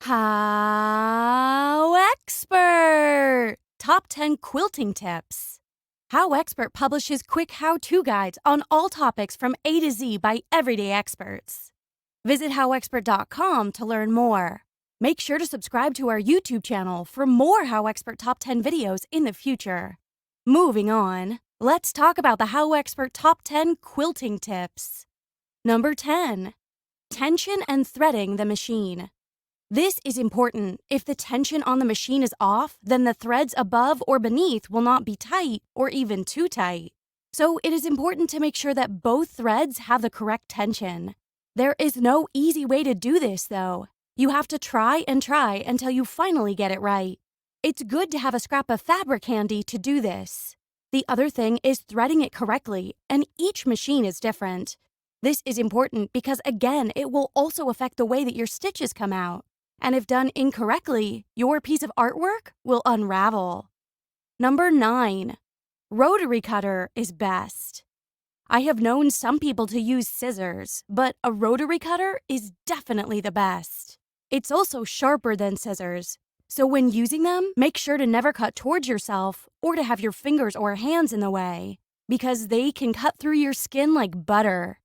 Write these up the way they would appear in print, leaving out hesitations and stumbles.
HowExpert! Top 10 Quilting Tips. HowExpert publishes quick how-to guides on all topics from A to Z by everyday experts. Visit HowExpert.com to learn more. Make sure to subscribe to our YouTube channel for more HowExpert Top 10 videos in the future. Moving on, let's talk about the HowExpert Top 10 Quilting Tips. Number 10. Tension and threading the machine. This is important. If the tension on the machine is off, then the threads above or beneath will not be tight or even too tight. So it is important to make sure that both threads have the correct tension. There is no easy way to do this, though. You have to try and try until you finally get it right. It's good to have a scrap of fabric handy to do this. The other thing is threading it correctly, and each machine is different. This is important because, again, it will also affect the way that your stitches come out. And if done incorrectly, your piece of artwork will unravel. Number 9. Rotary cutter is best. I have known some people to use scissors, but a rotary cutter is definitely the best. It's also sharper than scissors, so when using them, make sure to never cut towards yourself or to have your fingers or hands in the way, because they can cut through your skin like butter.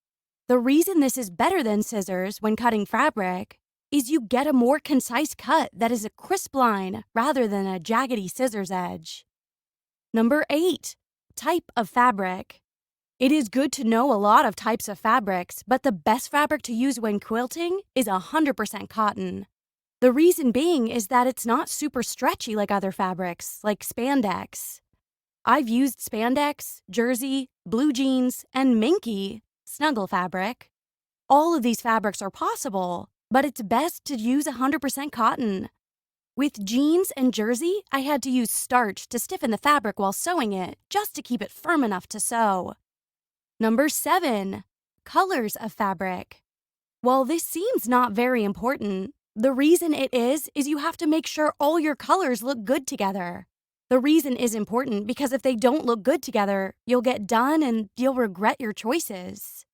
The reason this is better than scissors when cutting fabric is you get a more concise cut that is a crisp line rather than a jaggedy scissors edge. Number 8. Type of fabric. It is good to know a lot of types of fabrics, but the best fabric to use when quilting is 100% cotton. The reason being is that it's not super stretchy like other fabrics, like spandex. I've used spandex, jersey, blue jeans, and minky, snuggle fabric. All of these fabrics are possible, but it's best to use 100% cotton. With jeans and jersey, I had to use starch to stiffen the fabric while sewing it, just to keep it firm enough to sew. Number 7. Colors of fabric. While this seems not very important, the reason it is you have to make sure all your colors look good together. The reason is important because if they don't look good together, you'll get done and you'll regret your choices.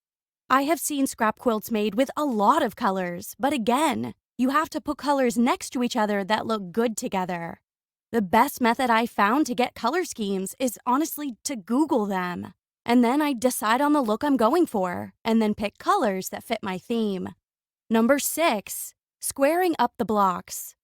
I have seen scrap quilts made with a lot of colors, but again, you have to put colors next to each other that look good together. The best method I found to get color schemes is honestly to Google them. And then I decide on the look I'm going for, and then pick colors that fit my theme. Number 6. Squaring up the blocks.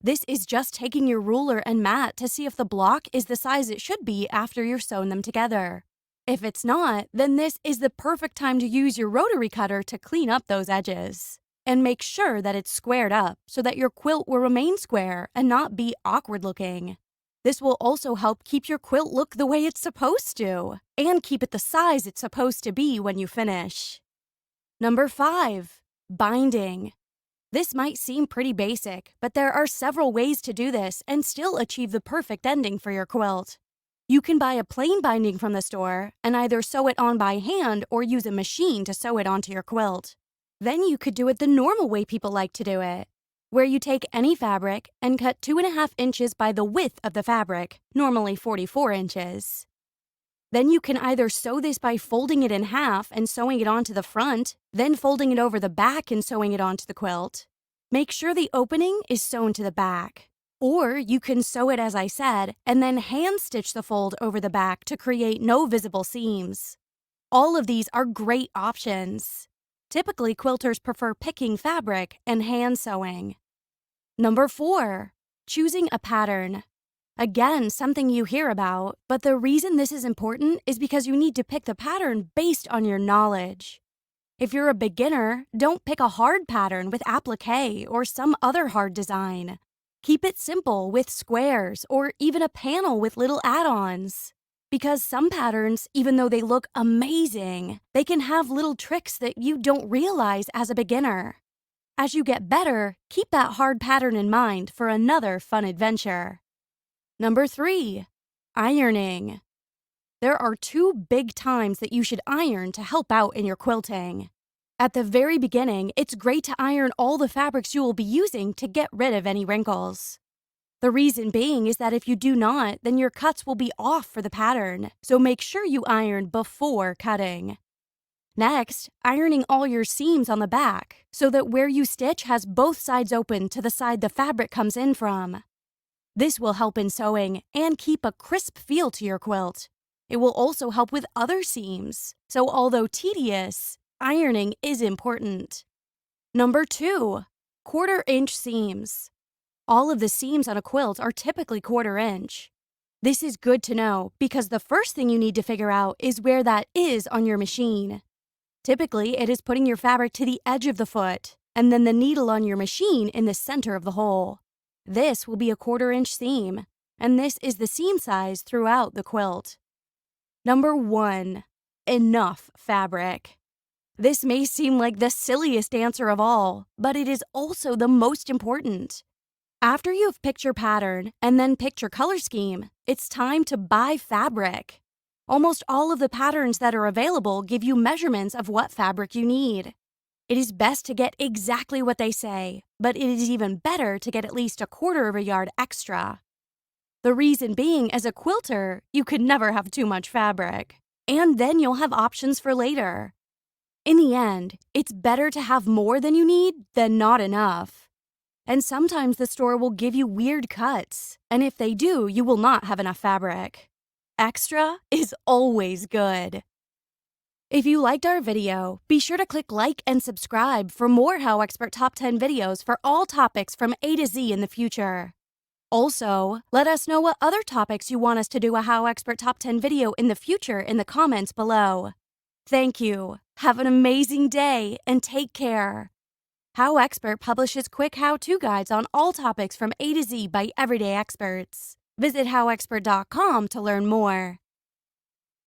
This is just taking your ruler and mat to see if the block is the size it should be after you're sewn them together. If it's not, then this is the perfect time to use your rotary cutter to clean up those edges. And make sure that it's squared up so that your quilt will remain square and not be awkward looking. This will also help keep your quilt look the way it's supposed to, and keep it the size it's supposed to be when you finish. Number 5. Binding. This might seem pretty basic, but there are several ways to do this and still achieve the perfect ending for your quilt. You can buy a plain binding from the store and either sew it on by hand or use a machine to sew it onto your quilt. Then you could do it the normal way people like to do it, where you take any fabric and cut 2.5 inches by the width of the fabric, normally 44 inches. Then you can either sew this by folding it in half and sewing it onto the front, then folding it over the back and sewing it onto the quilt. Make sure the opening is sewn to the back. Or you can sew it as I said, and then hand stitch the fold over the back to create no visible seams. All of these are great options. Typically, quilters prefer picking fabric and hand sewing. Number 4. Choosing a pattern. Again, something you hear about, but the reason this is important is because you need to pick the pattern based on your knowledge. If you're a beginner, don't pick a hard pattern with applique or some other hard design. Keep it simple with squares or even a panel with little add-ons. Because some patterns, even though they look amazing, they can have little tricks that you don't realize as a beginner. As you get better, keep that hard pattern in mind for another fun adventure. Number 3. Ironing. There are 2 big times that you should iron to help out in your quilting. At the very beginning, it's great to iron all the fabrics you will be using to get rid of any wrinkles. The reason being is that if you do not, then your cuts will be off for the pattern, so make sure you iron before cutting. Next, ironing all your seams on the back so that where you stitch has both sides open to the side the fabric comes in from. This will help in sewing and keep a crisp feel to your quilt. It will also help with other seams, so although tedious, ironing is important. Number 2, 1/4 inch seams. All of the seams on a quilt are typically 1/4 inch. This is good to know because the first thing you need to figure out is where that is on your machine. Typically, it is putting your fabric to the edge of the foot, and then the needle on your machine in the center of the hole. This will be a 1/4 inch seam, and this is the seam size throughout the quilt. Number 1, enough fabric. This may seem like the silliest answer of all, but it is also the most important. After you've picked your pattern and then picked your color scheme, it's time to buy fabric. Almost all of the patterns that are available give you measurements of what fabric you need. It is best to get exactly what they say, but it is even better to get at least 1/4 yard extra. The reason being, as a quilter, you could never have too much fabric, and then you'll have options for later. In the end, it's better to have more than you need than not enough. And sometimes the store will give you weird cuts, and if they do, you will not have enough fabric. Extra is always good. If you liked our video, be sure to click like and subscribe for more HowExpert Top 10 videos for all topics from A to Z in the future. Also, let us know what other topics you want us to do a HowExpert Top 10 video in the future in the comments below. Thank you. Have an amazing day and take care. HowExpert publishes quick how-to guides on all topics from A to Z by everyday experts. Visit HowExpert.com to learn more.